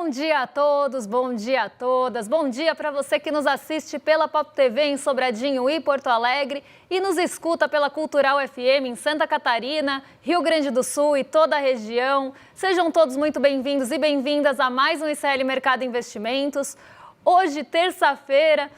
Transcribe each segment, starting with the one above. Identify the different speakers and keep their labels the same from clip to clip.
Speaker 1: Bom dia a todos, bom dia a todas. Bom dia para você que nos assiste pela Pop TV em Sobradinho e Porto Alegre e nos escuta pela Cultural FM em Santa Catarina, Rio Grande do Sul e toda a região. Sejam todos muito bem-vindos e bem-vindas a mais um ICL Mercado Investimentos. Hoje, terça-feira,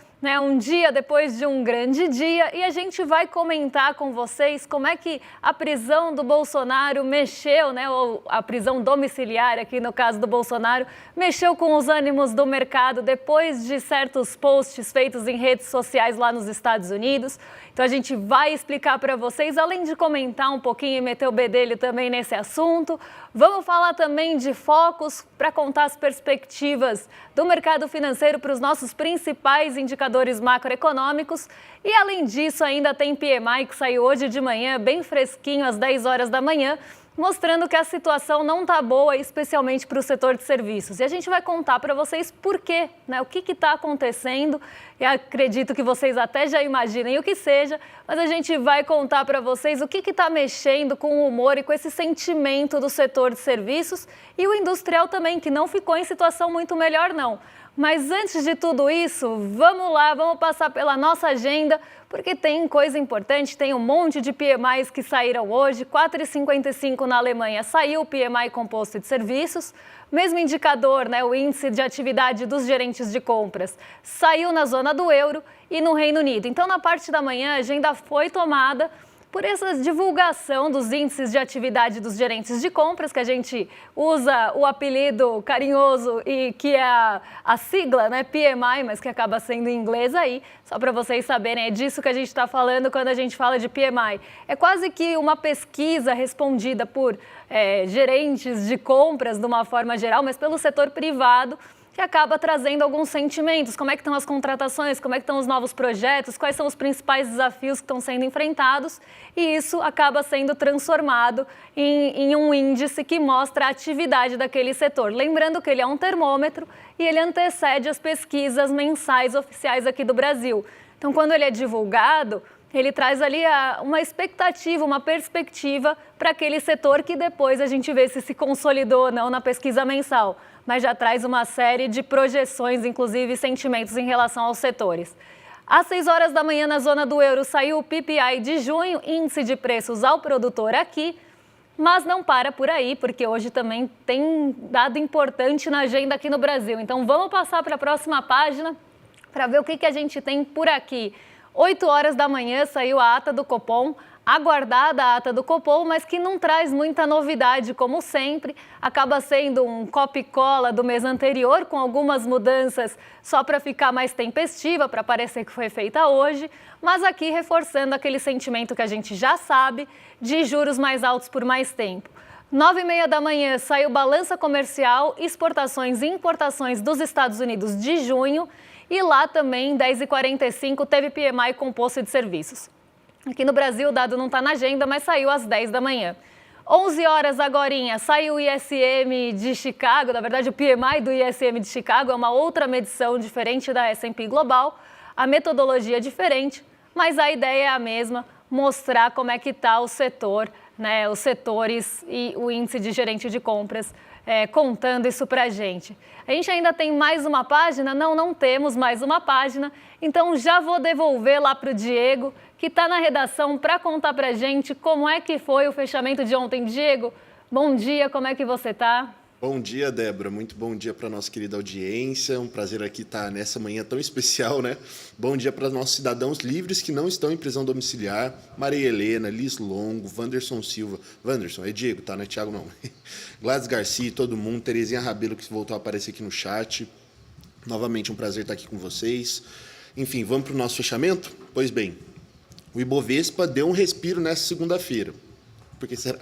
Speaker 1: um dia depois de um grande dia, e a gente vai comentar com vocês como é que a prisão do Bolsonaro mexeu, ou a prisão domiciliar aqui no caso do Bolsonaro, mexeu com os ânimos do mercado depois de certos posts feitos em redes sociais lá nos Estados Unidos. Então a gente vai explicar para vocês, além de comentar um pouquinho e meter o bedelho também nesse assunto. Vamos falar também de focos para contar as perspectivas do mercado financeiro para os nossos principais indicadores macroeconômicos. E além disso, ainda tem PMI que saiu hoje de manhã, bem fresquinho, às 10 horas da manhã, mostrando que a situação não está boa, especialmente para o setor de serviços. E a gente vai contar para vocês por quê, o que está acontecendo. E acredito que vocês até já imaginem o que seja, mas a gente vai contar para vocês o que está mexendo com o humor e com esse sentimento do setor de serviços e o industrial também, que não ficou em situação muito melhor, não. Mas antes de tudo isso, vamos lá, vamos passar pela nossa agenda, porque tem coisa importante, tem um monte de PMIs que saíram hoje, 4,55 na Alemanha saiu o PMI composto de serviços, mesmo indicador, o índice de atividade dos gerentes de compras, saiu na zona do euro e no Reino Unido. Então, na parte da manhã, a agenda foi tomada por essa divulgação dos índices de atividade dos gerentes de compras, que a gente usa o apelido carinhoso e que é a sigla, PMI, mas que acaba sendo em inglês aí, só para vocês saberem, é disso que a gente está falando quando a gente fala de PMI. É quase que uma pesquisa respondida por gerentes de compras de uma forma geral, mas pelo setor privado, que acaba trazendo alguns sentimentos, como é que estão as contratações, como é que estão os novos projetos, quais são os principais desafios que estão sendo enfrentados, e isso acaba sendo transformado em um índice que mostra a atividade daquele setor. Lembrando que ele é um termômetro e ele antecede as pesquisas mensais oficiais aqui do Brasil. Então, quando ele é divulgado, ele traz ali uma expectativa, uma perspectiva para aquele setor que depois a gente vê se consolidou ou não na pesquisa mensal, mas já traz uma série de projeções, inclusive sentimentos em relação aos setores. Às 6 horas da manhã, na zona do euro, saiu o PPI de junho, índice de preços ao produtor aqui, mas não para por aí, porque hoje também tem dado importante na agenda aqui no Brasil. Então vamos passar para a próxima página para ver o que a gente tem por aqui. 8 horas da manhã saiu a ata do Copom, aguardada a ata do Copom, mas que não traz muita novidade, como sempre. Acaba sendo um copy-cola do mês anterior, com algumas mudanças só para ficar mais tempestiva, para parecer que foi feita hoje, mas aqui reforçando aquele sentimento que a gente já sabe de juros mais altos por mais tempo. 9h30 da manhã saiu balança comercial, exportações e importações dos Estados Unidos de junho, e lá também, 10h45, teve PMI composto de serviços. Aqui no Brasil o dado não está na agenda, mas saiu às 10 da manhã. 11 horas agorinha, saiu o ISM de Chicago, na verdade o PMI do ISM de Chicago é uma outra medição diferente da S&P Global, a metodologia é diferente, mas a ideia é a mesma, mostrar como é que está o setor, os setores e o índice de gerente de compras, contando isso para a gente. A gente ainda tem mais uma página? Não temos mais uma página, então já vou devolver lá para o Diego, que está na redação, para contar para a gente como é que foi o fechamento de ontem. Diego, bom dia, como é que você está?
Speaker 2: Bom dia, Débora. Muito bom dia para a nossa querida audiência. Um prazer aqui estar nessa manhã tão especial, Bom dia para os nossos cidadãos livres que não estão em prisão domiciliar. Maria Helena, Liz Longo, Wanderson Silva. Wanderson, é Diego, tá? Não é Thiago, não. Gladys Garcia, todo mundo. Terezinha Rabelo, que voltou a aparecer aqui no chat. Novamente, um prazer estar aqui com vocês. Enfim, vamos para o nosso fechamento? Pois bem, o Ibovespa deu um respiro nessa segunda-feira. Por que será?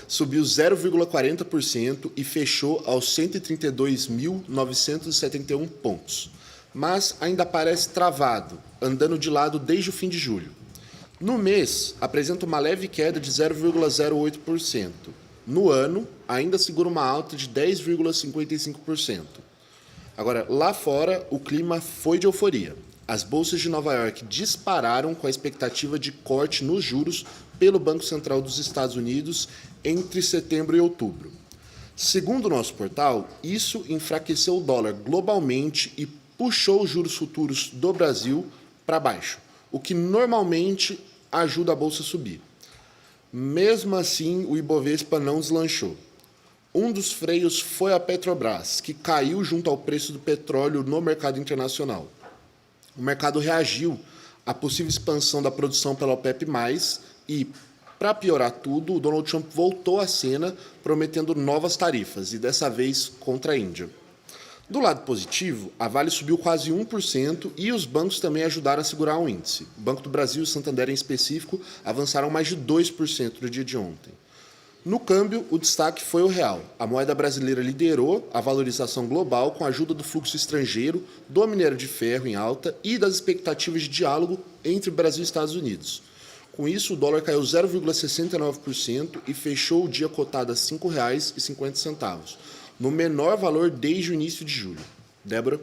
Speaker 2: Subiu 0,40% e fechou aos 132.971 pontos. Mas ainda parece travado, andando de lado desde o fim de julho. No mês, apresenta uma leve queda de 0,08%. No ano, ainda segura uma alta de 10,55%. Agora, lá fora, o clima foi de euforia. As bolsas de Nova York dispararam com a expectativa de corte nos juros pelo Banco Central dos Estados Unidos entre setembro e outubro. Segundo o nosso portal, isso enfraqueceu o dólar globalmente e puxou os juros futuros do Brasil para baixo, o que normalmente ajuda a bolsa a subir. Mesmo assim, o Ibovespa não deslanchou. Um dos freios foi a Petrobras, que caiu junto ao preço do petróleo no mercado internacional. O mercado reagiu à possível expansão da produção pela OPEP+, e, para piorar tudo, o Donald Trump voltou à cena prometendo novas tarifas, e dessa vez contra a Índia. Do lado positivo, a Vale subiu quase 1% e os bancos também ajudaram a segurar o índice. O Banco do Brasil e o Santander, em específico, avançaram mais de 2% no dia de ontem. No câmbio, o destaque foi o real. A moeda brasileira liderou a valorização global com a ajuda do fluxo estrangeiro, do minério de ferro em alta e das expectativas de diálogo entre Brasil e Estados Unidos. Com isso, o dólar caiu 0,69% e fechou o dia cotado a R$ 5,50, no menor valor desde o início de julho. Débora?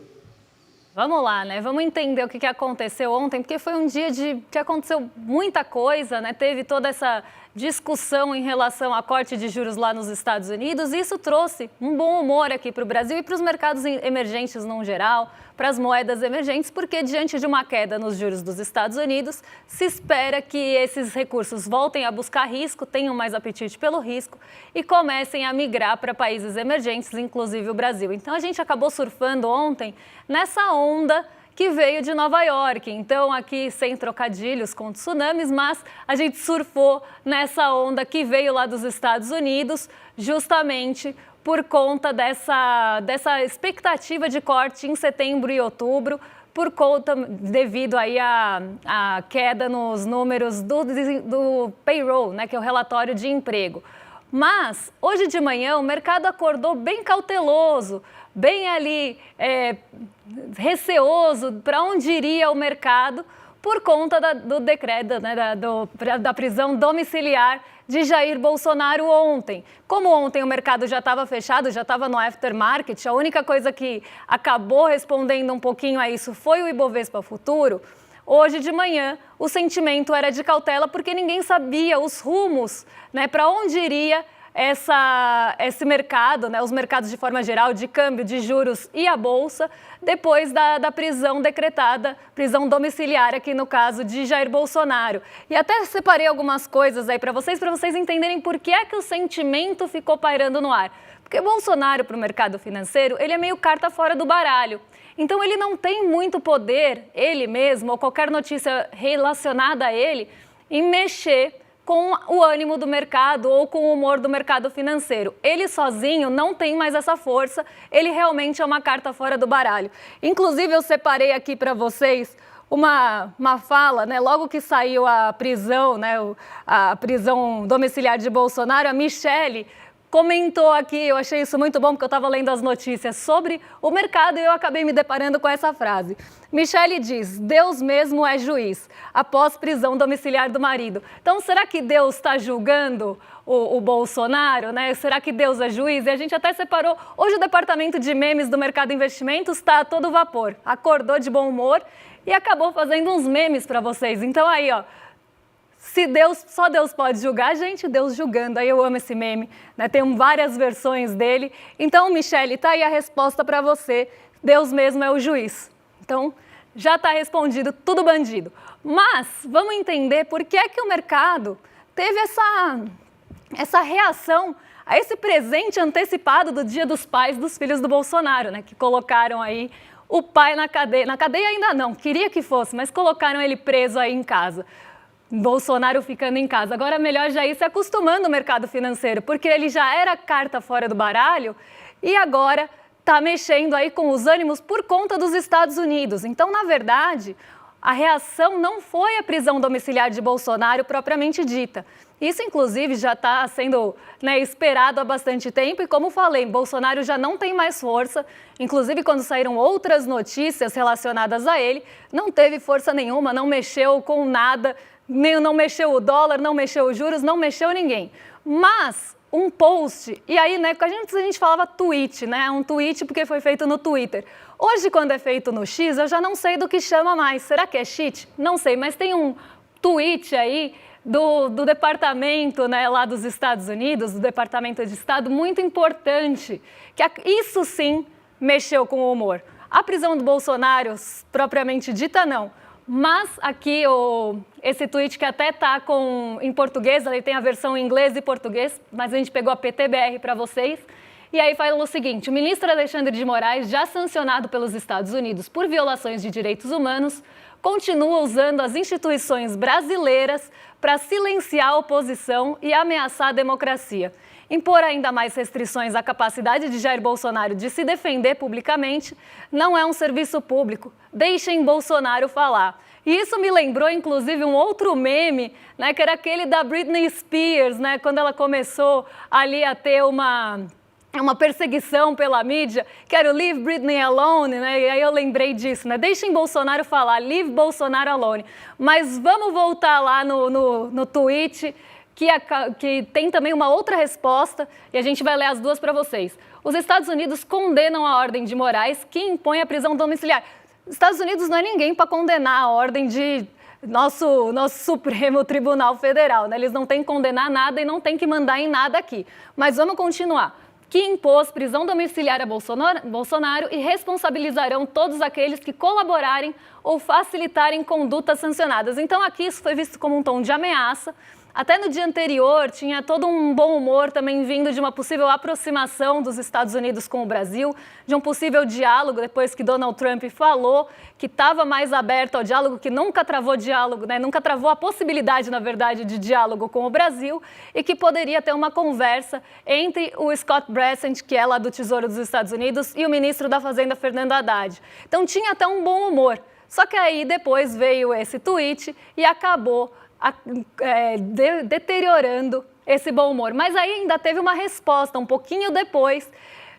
Speaker 1: Vamos lá, né? Vamos entender o que aconteceu ontem, porque foi um dia que aconteceu muita coisa, né? Teve toda essa discussão em relação à corte de juros lá nos Estados Unidos, e isso trouxe um bom humor aqui para o Brasil e para os mercados emergentes no geral, para as moedas emergentes, porque diante de uma queda nos juros dos Estados Unidos, se espera que esses recursos voltem a buscar risco, tenham mais apetite pelo risco e comecem a migrar para países emergentes, inclusive o Brasil. Então a gente acabou surfando ontem nessa onda que veio de Nova York. Então, aqui sem trocadilhos com tsunamis, mas a gente surfou nessa onda que veio lá dos Estados Unidos, justamente por conta dessa expectativa de corte em setembro e outubro, devido aí à queda nos números do payroll, né, que é o relatório de emprego. Mas, hoje de manhã, o mercado acordou bem cauteloso, bem ali receoso para onde iria o mercado por conta do decreto, né, da prisão domiciliar de Jair Bolsonaro ontem. Como ontem o mercado já estava fechado, já estava no aftermarket, a única coisa que acabou respondendo um pouquinho a isso foi o Ibovespa Futuro. Hoje de manhã, o sentimento era de cautela porque ninguém sabia os rumos, né, para onde iria esse mercado, né, os mercados de forma geral, de câmbio, de juros e a Bolsa, depois da prisão decretada, prisão domiciliar aqui no caso de Jair Bolsonaro. E até separei algumas coisas aí para vocês entenderem por que é que o sentimento ficou pairando no ar. Porque Bolsonaro, para o mercado financeiro, ele é meio carta fora do baralho. Então ele não tem muito poder, ele mesmo, ou qualquer notícia relacionada a ele, em mexer com o ânimo do mercado ou com o humor do mercado financeiro. Ele sozinho não tem mais essa força, ele realmente é uma carta fora do baralho. Inclusive, eu separei aqui para vocês uma fala, né, logo que saiu a prisão, né, a prisão domiciliar de Bolsonaro, a Michelle comentou aqui, eu achei isso muito bom porque eu estava lendo as notícias sobre o mercado e eu acabei me deparando com essa frase. Michelle diz, Deus mesmo é juiz, após prisão domiciliar do marido. Então, será que Deus está julgando o Bolsonaro, né? Será que Deus é juiz? E a gente até separou, hoje o departamento de memes do mercado de investimentos está a todo vapor, acordou de bom humor e acabou fazendo uns memes para vocês. Então aí, ó, só Deus pode julgar, gente, Deus julgando. Aí eu amo esse meme, né? Tem várias versões dele. Então, Michelle, tá aí a resposta para você. Deus mesmo é o juiz. Então, já está respondido, tudo bandido. Mas vamos entender por que é que o mercado teve essa reação a esse presente antecipado do Dia dos Pais dos filhos do Bolsonaro, né? Que colocaram aí o pai na cadeia. Na cadeia ainda não, queria que fosse, mas colocaram ele preso aí em casa. Bolsonaro ficando em casa. Agora, melhor já ir se acostumando o mercado financeiro, porque ele já era carta fora do baralho e agora está mexendo aí com os ânimos por conta dos Estados Unidos. Então, na verdade, a reação não foi a prisão domiciliar de Bolsonaro propriamente dita. Isso, inclusive, já está sendo, né, esperado há bastante tempo e, como falei, Bolsonaro já não tem mais força. Inclusive, quando saíram outras notícias relacionadas a ele, não teve força nenhuma, não mexeu com nada, não mexeu o dólar, não mexeu os juros, não mexeu ninguém. Mas um post, e aí, né, a gente falava tweet, né, um tweet porque foi feito no Twitter. Hoje, quando é feito no X, eu já não sei do que chama mais. Será que é cheat? Não sei, mas tem um tweet aí do departamento, né, lá dos Estados Unidos, do Departamento de Estado, muito importante, que isso sim mexeu com o humor. A prisão do Bolsonaro, propriamente dita, não. Mas aqui, esse tweet que até está em português, ele tem a versão em inglês e português, mas a gente pegou a PTBR para vocês. E aí fala o seguinte: o ministro Alexandre de Moraes, já sancionado pelos Estados Unidos por violações de direitos humanos, continua usando as instituições brasileiras para silenciar a oposição e ameaçar a democracia. Impor ainda mais restrições à capacidade de Jair Bolsonaro de se defender publicamente não é um serviço público. Deixem Bolsonaro falar. E isso me lembrou, inclusive, um outro meme, né, que era aquele da Britney Spears, né, quando ela começou ali a ter uma perseguição pela mídia, que era o Leave Britney Alone, né? E aí eu lembrei disso, né? Deixem Bolsonaro falar, Leave Bolsonaro Alone. Mas vamos voltar lá no tweet, que tem também uma outra resposta, e a gente vai ler as duas para vocês. Os Estados Unidos condenam a ordem de Moraes, que impõe a prisão domiciliar. Os Estados Unidos não é ninguém para condenar a ordem de nosso Supremo Tribunal Federal, né? Eles não têm que condenar nada e não têm que mandar em nada aqui. Mas vamos continuar. Que impôs prisão domiciliar a Bolsonaro e responsabilizarão todos aqueles que colaborarem ou facilitarem condutas sancionadas. Então aqui isso foi visto como um tom de ameaça. Até no dia anterior tinha todo um bom humor também vindo de uma possível aproximação dos Estados Unidos com o Brasil, de um possível diálogo, depois que Donald Trump falou que estava mais aberto ao diálogo, que nunca travou diálogo, né? Nunca travou a possibilidade, na verdade, de diálogo com o Brasil, e que poderia ter uma conversa entre o Scott Bessent, que é lá do Tesouro dos Estados Unidos, e o ministro da Fazenda, Fernando Haddad. Então tinha até um bom humor. Só que aí depois veio esse tweet e acabou deteriorando esse bom humor. Mas aí ainda teve uma resposta um pouquinho depois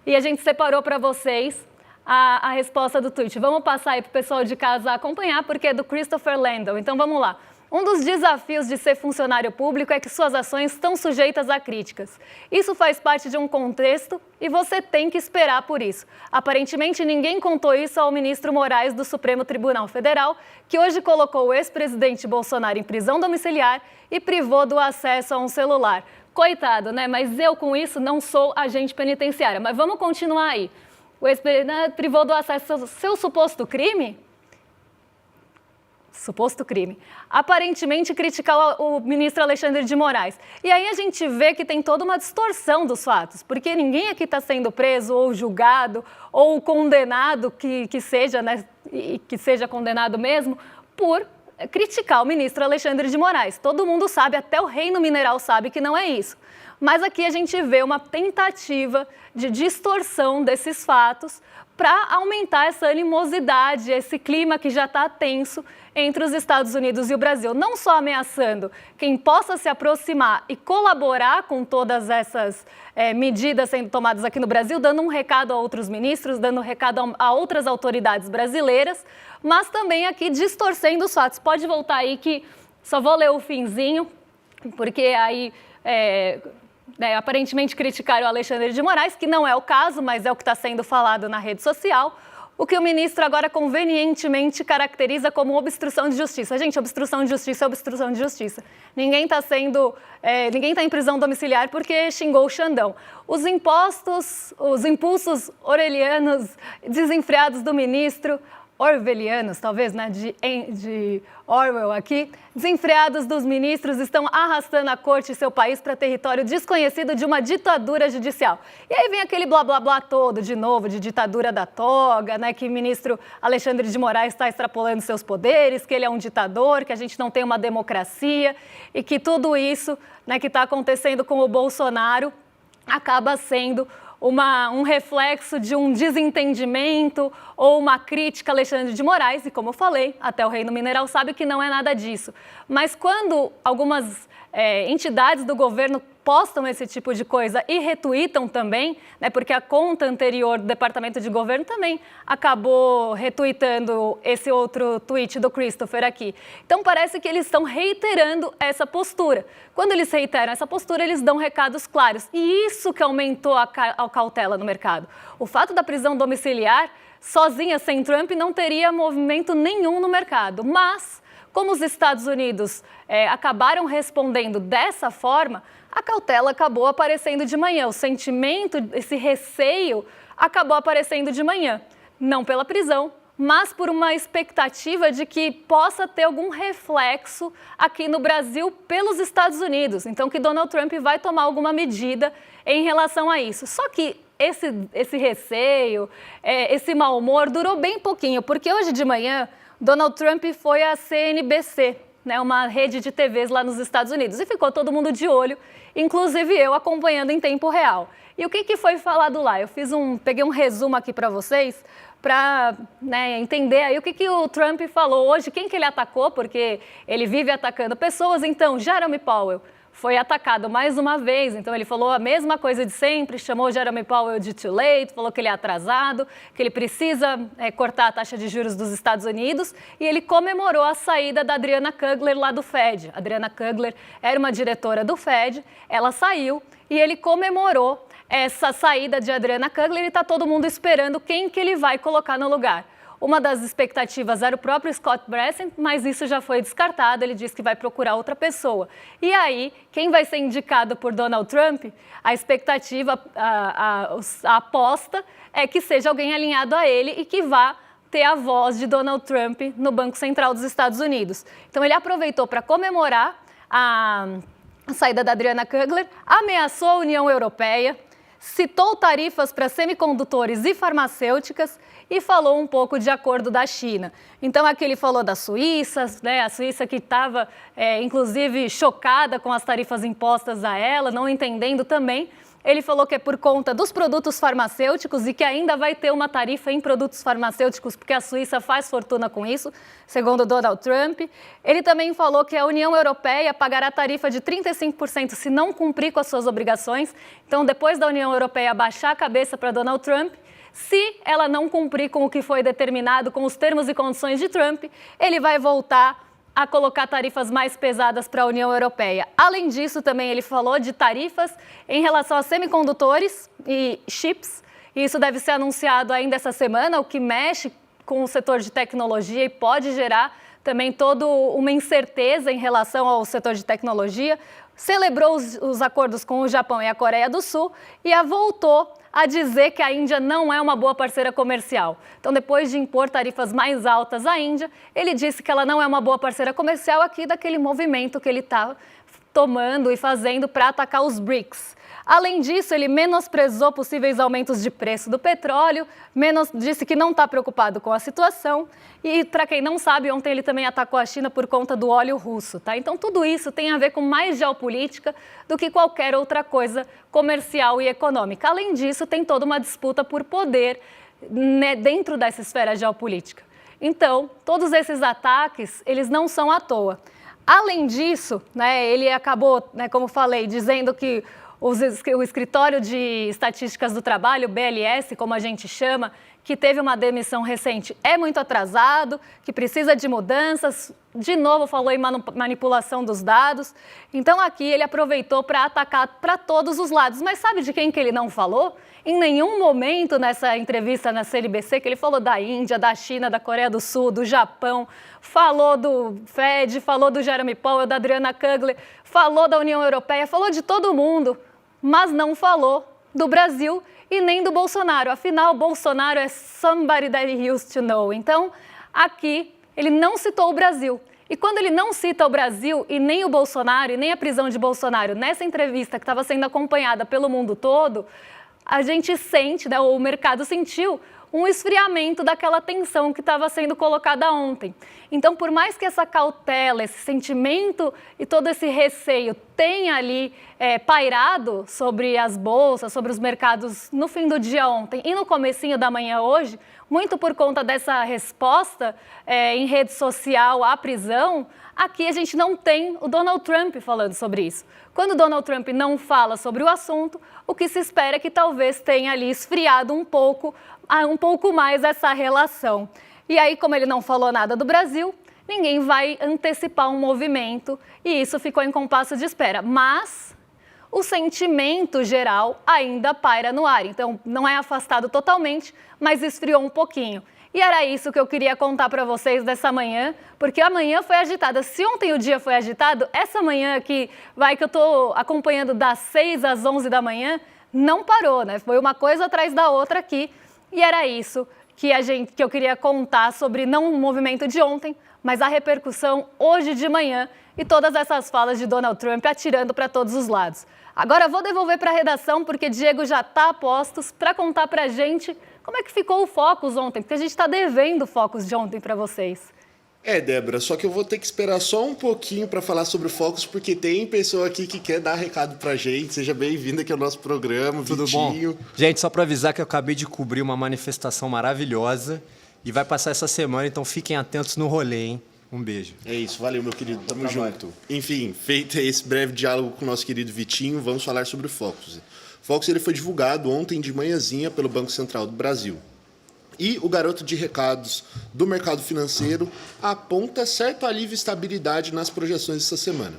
Speaker 1: e a gente separou para vocês a resposta do tweet. Vamos passar aí para o pessoal de casa acompanhar, porque é do Christopher Landau. Então vamos lá. Um dos desafios de ser funcionário público é que suas ações estão sujeitas a críticas. Isso faz parte de um contexto e você tem que esperar por isso. Aparentemente, ninguém contou isso ao ministro Moraes do Supremo Tribunal Federal, que hoje colocou o ex-presidente Bolsonaro em prisão domiciliar e privou do acesso a um celular. Coitado, né? Mas eu, com isso, não sou agente penitenciária. Mas vamos continuar aí. O ex-presidente privou do acesso ao seu suposto crime? Suposto crime. Aparentemente criticar o ministro Alexandre de Moraes. E aí a gente vê que tem toda uma distorção dos fatos, porque ninguém aqui está sendo preso ou julgado ou condenado, que seja, né, que seja condenado mesmo, por criticar o ministro Alexandre de Moraes. Todo mundo sabe, até o Reino Mineral sabe que não é isso. Mas aqui a gente vê uma tentativa de distorção desses fatos para aumentar essa animosidade, esse clima que já está tenso entre os Estados Unidos e o Brasil. Não só ameaçando quem possa se aproximar e colaborar com todas essas medidas sendo tomadas aqui no Brasil, dando um recado a outros ministros, dando um recado a outras autoridades brasileiras, mas também aqui distorcendo os fatos. Pode voltar aí que só vou ler o finzinho, porque aí... aparentemente criticaram o Alexandre de Moraes, que não é o caso, mas é o que está sendo falado na rede social, o que o ministro agora convenientemente caracteriza como obstrução de justiça. Gente, obstrução de justiça é obstrução de justiça. Ninguém está em prisão domiciliar porque xingou o Xandão. Os impulsos orwellianos desenfreados do ministro, orwellianos, talvez, né, de Orwell aqui, desenfreados dos ministros estão arrastando a corte e seu país para território desconhecido de uma ditadura judicial. E aí vem aquele blá blá blá todo de novo, de ditadura da toga, né, que o ministro Alexandre de Moraes está extrapolando seus poderes, que ele é um ditador, que a gente não tem uma democracia e que tudo isso, né, que está acontecendo com o Bolsonaro acaba sendo um reflexo de um desentendimento ou uma crítica a Alexandre de Moraes, e como eu falei, até o Reino Mineral sabe que não é nada disso. Mas quando algumas entidades do governo postam esse tipo de coisa e retweetam também, né, porque a conta anterior do Departamento de Governo também acabou retweetando esse outro tweet do Christopher aqui. Então parece que eles estão reiterando essa postura. Quando eles reiteram essa postura, eles dão recados claros. E isso que aumentou a cautela no mercado. O fato da prisão domiciliar, sozinha, sem Trump, não teria movimento nenhum no mercado. Mas como os Estados Unidos acabaram respondendo dessa forma, a cautela acabou aparecendo de manhã, o sentimento, esse receio acabou aparecendo de manhã, não pela prisão, mas por uma expectativa de que possa ter algum reflexo aqui no Brasil pelos Estados Unidos. Então, que Donald Trump vai tomar alguma medida em relação a isso. Só que esse receio, esse mau humor durou bem pouquinho, porque hoje de manhã Donald Trump foi à CNBC, né, uma rede de TVs lá nos Estados Unidos, e ficou todo mundo de olho, inclusive eu acompanhando em tempo real. E o que foi falado lá? Eu peguei um resumo aqui para vocês, para entender aí o que o Trump falou hoje, quem que ele atacou, porque ele vive atacando pessoas. Então, Jerome Powell foi atacado mais uma vez, então ele falou a mesma coisa de sempre, chamou Jerome Powell de too late, falou que ele é atrasado, que ele precisa cortar a taxa de juros dos Estados Unidos, e ele comemorou a saída da Adriana Kugler lá do Fed. A Adriana Kugler era uma diretora do Fed, ela saiu e ele comemorou essa saída de Adriana Kugler e está todo mundo esperando quem que ele vai colocar no lugar. Uma das expectativas era o próprio Scott Bessent, mas isso já foi descartado, ele disse que vai procurar outra pessoa. E aí, quem vai ser indicado por Donald Trump, a expectativa, a aposta é que seja alguém alinhado a ele e que vá ter a voz de Donald Trump no Banco Central dos Estados Unidos. Então ele aproveitou para comemorar a saída da Adriana Kugler, ameaçou a União Europeia, citou tarifas para semicondutores e farmacêuticas e falou um pouco de acordo da China. Então aqui ele falou da Suíça, né, a Suíça que estava inclusive chocada com as tarifas impostas a ela, não entendendo também. Ele falou que é por conta dos produtos farmacêuticos e que ainda vai ter uma tarifa em produtos farmacêuticos, porque a Suíça faz fortuna com isso, segundo Donald Trump. Ele também falou que a União Europeia pagará tarifa de 35% se não cumprir com as suas obrigações. Então, depois da União Europeia baixar a cabeça para Donald Trump, se ela não cumprir com o que foi determinado, com os termos e condições de Trump, ele vai voltar a colocar tarifas mais pesadas para a União Europeia. Além disso, também ele falou de tarifas em relação a semicondutores e chips. E isso deve ser anunciado ainda essa semana, o que mexe com o setor de tecnologia e pode gerar também toda uma incerteza em relação ao setor de tecnologia. Celebrou os acordos com o Japão e a Coreia do Sul e voltou a dizer que a Índia não é uma boa parceira comercial. Então, depois de impor tarifas mais altas à Índia, ele disse que ela não é uma boa parceira comercial aqui daquele movimento que ele está tomando e fazendo para atacar os BRICS. Além disso, ele menosprezou possíveis aumentos de preço do petróleo, disse que não está preocupado com a situação. E, para quem não sabe, ontem ele também atacou a China por conta do óleo russo. Tá? Então, tudo isso tem a ver com mais geopolítica do que qualquer outra coisa comercial e econômica. Além disso, tem toda uma disputa por poder, né, dentro dessa esfera geopolítica. Então, todos esses ataques, eles não são à toa. Além disso, né, ele acabou, né, como falei, dizendo que o Escritório de Estatísticas do Trabalho, o BLS, como a gente chama, que teve uma demissão recente, é muito atrasado, que precisa de mudanças. De novo, falou em manipulação dos dados. Então, aqui ele aproveitou para atacar para todos os lados. Mas sabe de quem que ele não falou? Em nenhum momento nessa entrevista na CNBC, que ele falou da Índia, da China, da Coreia do Sul, do Japão, falou do Fed, falou do Jerome Powell, da Adriana Kugler, falou da União Europeia, falou de todo mundo, mas não falou do Brasil e nem do Bolsonaro. Afinal, Bolsonaro é somebody that he used to know. Então, aqui, ele não citou o Brasil. E quando ele não cita o Brasil e nem o Bolsonaro e nem a prisão de Bolsonaro nessa entrevista que estava sendo acompanhada pelo mundo todo, a gente sente, né, o mercado sentiu um esfriamento daquela tensão que estava sendo colocada ontem. Então, por mais que essa cautela, esse sentimento e todo esse receio tenha ali pairado sobre as bolsas, sobre os mercados no fim do dia ontem e no comecinho da manhã hoje, muito por conta dessa resposta em rede social à prisão, aqui a gente não tem o Donald Trump falando sobre isso. Quando o Donald Trump não fala sobre o assunto, o que se espera é que talvez tenha ali esfriado um pouco mais essa relação. E aí, como ele não falou nada do Brasil, ninguém vai antecipar um movimento e isso ficou em compasso de espera. Mas o sentimento geral ainda paira no ar. Então, não é afastado totalmente, mas esfriou um pouquinho. E era isso que eu queria contar para vocês dessa manhã, porque amanhã foi agitada. Se ontem o dia foi agitado, essa manhã aqui, que eu estou acompanhando das 6 às 11 da manhã, não parou, né? Foi uma coisa atrás da outra aqui. E era isso que eu queria contar sobre não o movimento de ontem, mas a repercussão hoje de manhã e todas essas falas de Donald Trump atirando para todos os lados. Agora eu vou devolver para a redação, porque Diego já está a postos para contar para a gente como é que ficou o Focus ontem, porque a gente está devendo o Focus de ontem para vocês.
Speaker 2: Débora, só que eu vou ter que esperar só um pouquinho para falar sobre o Focus, porque tem pessoa aqui que quer dar recado pra gente. Seja bem-vindo aqui ao nosso programa,
Speaker 3: Tudo
Speaker 2: Vitinho.
Speaker 3: bom? Gente, só para avisar que eu acabei de cobrir uma manifestação maravilhosa e vai passar essa semana, então fiquem atentos no rolê, hein? Um beijo.
Speaker 2: É isso, valeu, meu querido, tamo junto. Enfim, feito esse breve diálogo com o nosso querido Vitinho, vamos falar sobre o Focus. O Focus ele foi divulgado ontem de manhãzinha pelo Banco Central do Brasil. E o garoto de recados do mercado financeiro aponta certo alívio e estabilidade nas projeções dessa semana.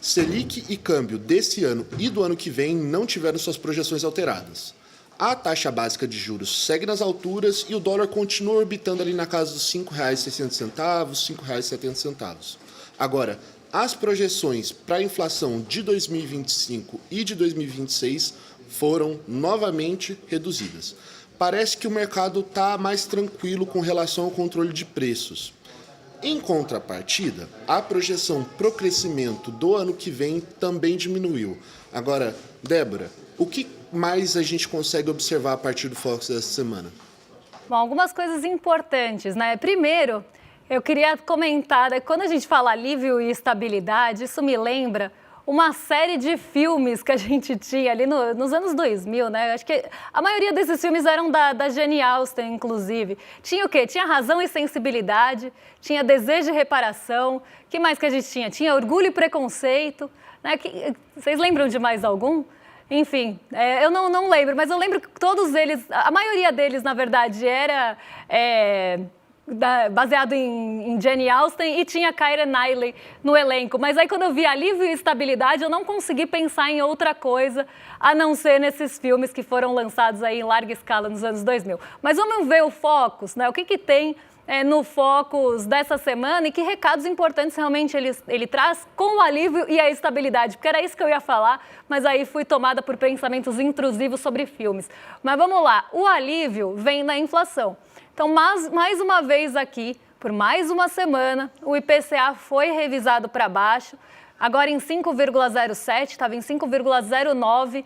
Speaker 2: Selic e câmbio desse ano e do ano que vem não tiveram suas projeções alteradas. A taxa básica de juros segue nas alturas e o dólar continua orbitando ali na casa dos R$ 5,60, R$ 5,70. Agora, as projeções para a inflação de 2025 e de 2026 foram novamente reduzidas. Parece que o mercado está mais tranquilo com relação ao controle de preços. Em contrapartida, a projeção para o crescimento do ano que vem também diminuiu. Agora, Débora, o que mais a gente consegue observar a partir do Focus dessa semana?
Speaker 1: Bom, algumas coisas importantes, né? Primeiro, eu queria comentar, né, quando a gente fala alívio e estabilidade, isso me lembra uma série de filmes que a gente tinha ali nos anos 2000, né? Acho que a maioria desses filmes eram da Jane Austen, inclusive. Tinha o quê? Tinha Razão e Sensibilidade, tinha Desejo e Reparação. O que mais que a gente tinha? Tinha Orgulho e Preconceito. Né? Vocês lembram de mais algum? Enfim, eu não lembro, mas eu lembro que todos eles, a maioria deles, na verdade, era baseado em Jane Austen e tinha Keira Knightley no elenco. Mas aí quando eu vi Alívio e Estabilidade, eu não consegui pensar em outra coisa a não ser nesses filmes que foram lançados aí em larga escala nos anos 2000. Mas vamos ver o Focus, né? O que tem no Focus dessa semana e que recados importantes realmente ele traz com o alívio e a estabilidade, porque era isso que eu ia falar, mas aí fui tomada por pensamentos intrusivos sobre filmes. Mas vamos lá, o alívio vem da inflação. Então, mais uma vez aqui, por mais uma semana, o IPCA foi revisado para baixo, agora em 5,07, estava em 5,09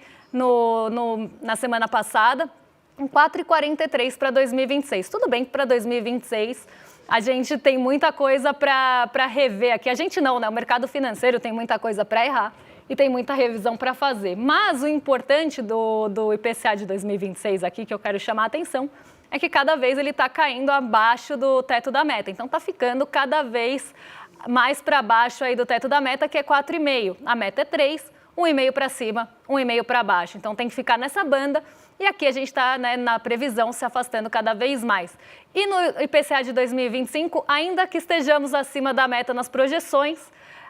Speaker 1: na semana passada, em 4,43 para 2026. Tudo bem que para 2026 a gente tem muita coisa para rever aqui. A gente não, né? O mercado financeiro tem muita coisa para errar e tem muita revisão para fazer. Mas o importante do IPCA de 2026 aqui, que eu quero chamar a atenção, é que cada vez ele está caindo abaixo do teto da meta. Então está ficando cada vez mais para baixo aí do teto da meta, que é 4,5. A meta é 3, 1,5 para cima, 1,5 para baixo. Então tem que ficar nessa banda. E aqui a gente está, né, na previsão se afastando cada vez mais. E no IPCA de 2025, ainda que estejamos acima da meta nas projeções,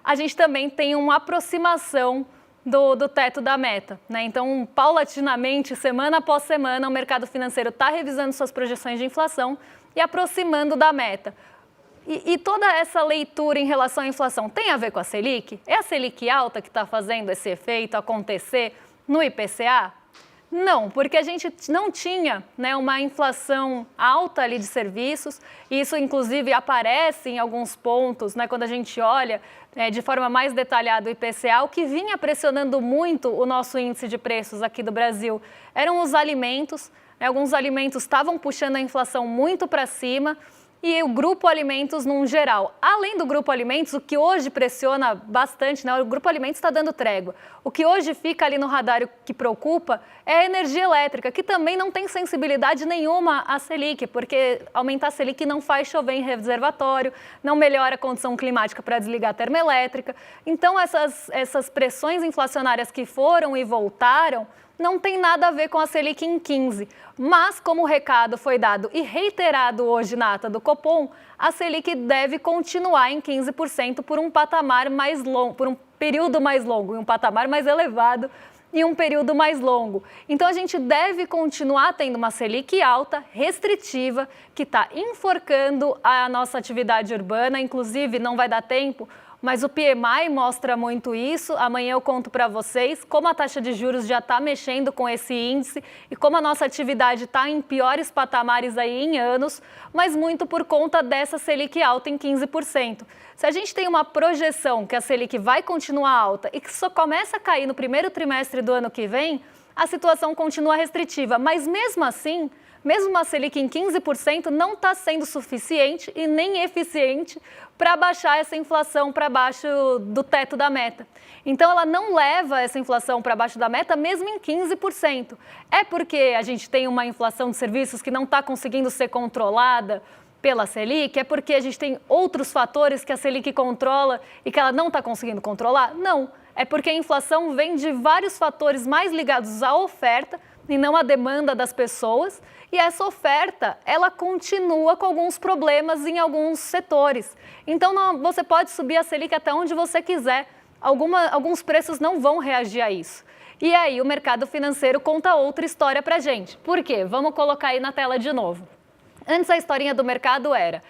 Speaker 1: a gente também tem uma aproximação do teto da meta, né? Então, paulatinamente, semana após semana, o mercado financeiro está revisando suas projeções de inflação e aproximando da meta. E toda essa leitura em relação à inflação tem a ver com a Selic? É a Selic alta que está fazendo esse efeito acontecer no IPCA? Não, porque a gente não tinha, né, uma inflação alta ali de serviços, e isso inclusive aparece em alguns pontos, né, quando a gente olha de forma mais detalhada o IPCA, o que vinha pressionando muito o nosso índice de preços aqui do Brasil eram os alimentos, né, alguns alimentos estavam puxando a inflação muito para cima, e o grupo alimentos num geral. Além do grupo alimentos, o que hoje pressiona bastante, né, o grupo alimentos está dando trégua. O que hoje fica ali no radar e o que preocupa é a energia elétrica, que também não tem sensibilidade nenhuma à Selic, porque aumentar a Selic não faz chover em reservatório, não melhora a condição climática para desligar a termoelétrica. Então, essas pressões inflacionárias que foram e voltaram não tem nada a ver com a Selic em 15. Mas, como o recado foi dado e reiterado hoje na ata do Copom, a Selic deve continuar em 15% por um patamar mais longo, por um período mais longo e um patamar mais elevado. em um período mais longo. Então, a gente deve continuar tendo uma Selic alta, restritiva, que está enforcando a nossa atividade urbana. Inclusive, não vai dar tempo, mas o PMI mostra muito isso. Amanhã eu conto para vocês como a taxa de juros já está mexendo com esse índice e como a nossa atividade está em piores patamares aí em anos, mas muito por conta dessa Selic alta em 15%. Se a gente tem uma projeção que a Selic vai continuar alta e que só começa a cair no primeiro trimestre do ano que vem, a situação continua restritiva. Mas mesmo assim, mesmo uma Selic em 15% não está sendo suficiente e nem eficiente para baixar essa inflação para baixo do teto da meta. Então, ela não leva essa inflação para baixo da meta mesmo em 15%. É porque a gente tem uma inflação de serviços que não está conseguindo ser controlada pela Selic? É porque a gente tem outros fatores que a Selic controla e que ela não está conseguindo controlar? Não. É porque a inflação vem de vários fatores mais ligados à oferta e não à demanda das pessoas. E essa oferta, ela continua com alguns problemas em alguns setores. Então, você pode subir a Selic até onde você quiser. Alguns preços não vão reagir a isso. E aí, o mercado financeiro conta outra história para a gente. Por quê? Vamos colocar aí na tela de novo. Antes, a historinha do mercado era: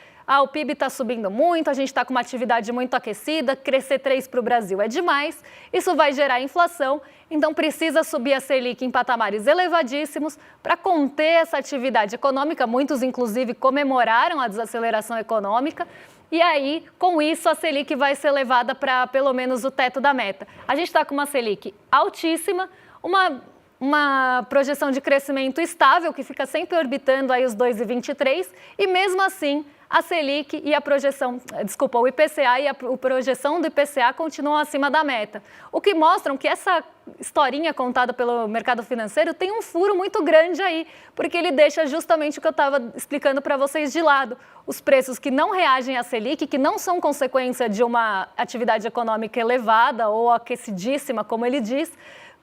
Speaker 1: o PIB está subindo muito, a gente está com uma atividade muito aquecida, crescer 3 para o Brasil é demais, isso vai gerar inflação, então precisa subir a Selic em patamares elevadíssimos para conter essa atividade econômica. Muitos, inclusive, comemoraram a desaceleração econômica. E aí, com isso, a Selic vai ser levada para pelo menos o teto da meta. A gente está com uma Selic altíssima, uma projeção de crescimento estável, que fica sempre orbitando aí os 2,23, e mesmo assim, a Selic e a projeção, o IPCA e a projeção do IPCA continuam acima da meta. O que mostram que essa historinha contada pelo mercado financeiro tem um furo muito grande aí, porque ele deixa justamente o que eu estava explicando para vocês de lado. Os preços que não reagem à Selic, que não são consequência de uma atividade econômica elevada ou aquecidíssima, como ele diz,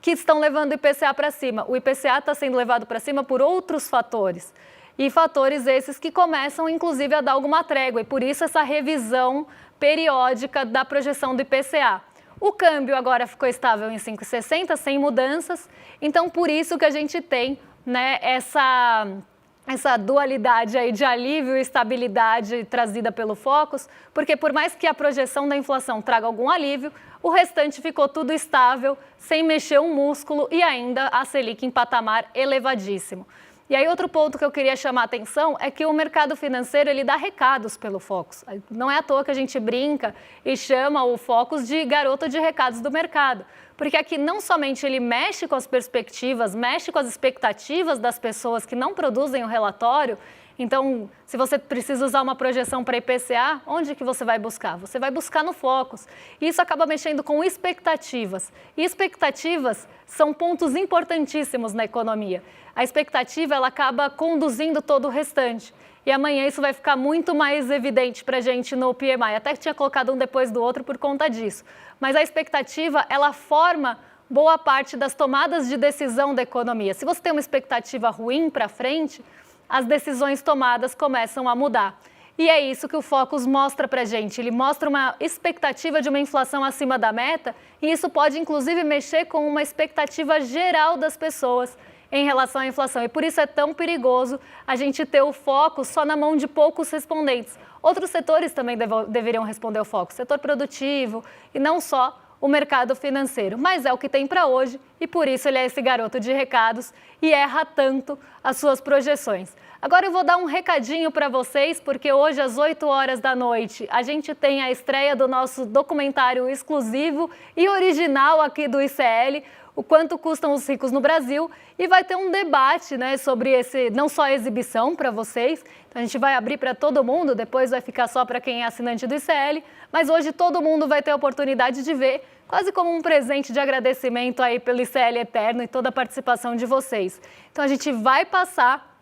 Speaker 1: que estão levando o IPCA para cima. O IPCA está sendo levado para cima por outros fatores. E fatores esses que começam, inclusive, a dar alguma trégua. E por isso essa revisão periódica da projeção do IPCA. O câmbio agora ficou estável em 5,60, sem mudanças. Então, por isso que a gente tem, né, essa dualidade aí de alívio e estabilidade trazida pelo Focus, porque por mais que a projeção da inflação traga algum alívio, o restante ficou tudo estável, sem mexer um músculo e ainda a Selic em patamar elevadíssimo. E aí outro ponto que eu queria chamar a atenção é que o mercado financeiro ele dá recados pelo Focus. Não é à toa que a gente brinca e chama o Focus de garoto de recados do mercado. Porque aqui não somente ele mexe com as perspectivas, mexe com as expectativas das pessoas que não produzem o relatório. Então, se você precisa usar uma projeção para IPCA, onde que você vai buscar? Você vai buscar no Focus. E isso acaba mexendo com expectativas. E expectativas são pontos importantíssimos na economia. A expectativa ela acaba conduzindo todo o restante. E amanhã isso vai ficar muito mais evidente para a gente no PMI. Até que tinha colocado um depois do outro por conta disso. Mas a expectativa, ela forma boa parte das tomadas de decisão da economia. Se você tem uma expectativa ruim para frente, as decisões tomadas começam a mudar. E é isso que o Focus mostra para a gente. Ele mostra uma expectativa de uma inflação acima da meta e isso pode, inclusive, mexer com uma expectativa geral das pessoas em relação à inflação. E por isso é tão perigoso a gente ter o Focus só na mão de poucos respondentes. Outros setores também deveriam responder ao Focus, setor produtivo e não só o mercado financeiro. Mas é o que tem para hoje e por isso ele é esse garoto de recados e erra tanto as suas projeções. Agora eu vou dar um recadinho para vocês, porque hoje às 8 horas da noite a gente tem a estreia do nosso documentário exclusivo e original aqui do ICL, O Quanto Custam os Ricos no Brasil, e vai ter um debate, né, sobre esse, não só a exibição para vocês, então a gente vai abrir para todo mundo, depois vai ficar só para quem é assinante do ICL, mas hoje todo mundo vai ter a oportunidade de ver, quase como um presente de agradecimento aí pelo ICL Eterno e toda a participação de vocês. Então a gente vai passar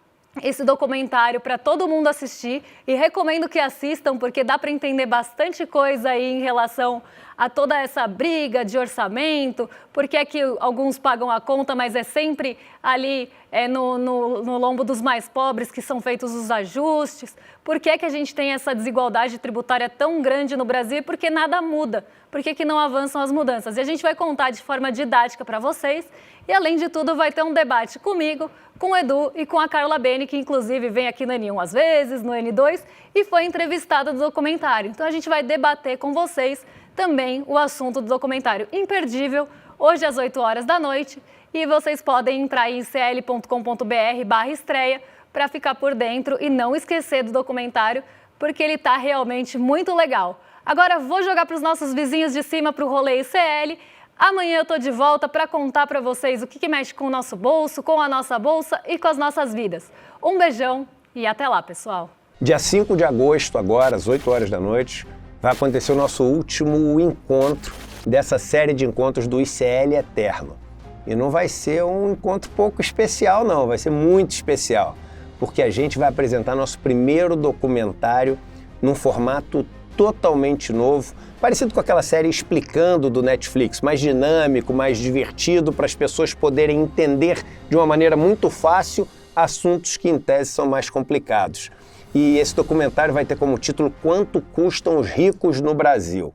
Speaker 1: esse documentário para todo mundo assistir e recomendo que assistam porque dá para entender bastante coisa aí em relação a toda essa briga de orçamento, por que é que alguns pagam a conta, mas é sempre ali no lombo dos mais pobres que são feitos os ajustes, por que é que a gente tem essa desigualdade tributária tão grande no Brasil e por que nada muda, por que não avançam as mudanças. E a gente vai contar de forma didática para vocês e, além de tudo, vai ter um debate comigo, com o Edu e com a Carla Bene, que inclusive vem aqui no N1 às vezes, no N2, e foi entrevistada do documentário. Então a gente vai debater com vocês também o assunto do documentário imperdível, hoje às 8 horas da noite, e vocês podem entrar em cl.com.br/estreia para ficar por dentro e não esquecer do documentário, porque ele está realmente muito legal. Agora vou jogar para os nossos vizinhos de cima para o rolê ICL. Amanhã eu estou de volta para contar para vocês o que mexe com o nosso bolso, com a nossa bolsa e com as nossas vidas. Um beijão e até lá, pessoal.
Speaker 4: Dia 5 de agosto, agora, às 8 horas da noite, vai acontecer o nosso último encontro dessa série de encontros do ICL Eterno. E não vai ser um encontro pouco especial, não, vai ser muito especial, porque a gente vai apresentar nosso primeiro documentário num formato totalmente novo, parecido com aquela série Explicando do Netflix, mais dinâmico, mais divertido, para as pessoas poderem entender de uma maneira muito fácil assuntos que em tese são mais complicados. E esse documentário vai ter como título Quanto Custam os Ricos no Brasil.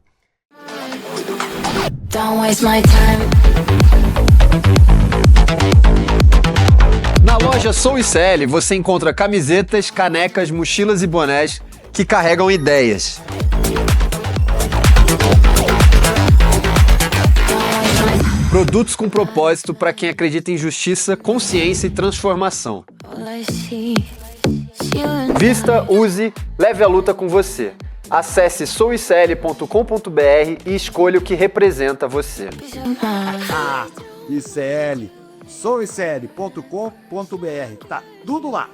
Speaker 5: Don't waste my time.
Speaker 3: Na loja Sou ICL você encontra camisetas, canecas, mochilas e bonés que carregam ideias. Produtos com propósito para quem acredita em justiça, consciência e transformação. Vista, use, leve a luta com você. Acesse souicl.com.br e escolha o que representa você.
Speaker 6: ICL, souicl.com.br, tá tudo lá.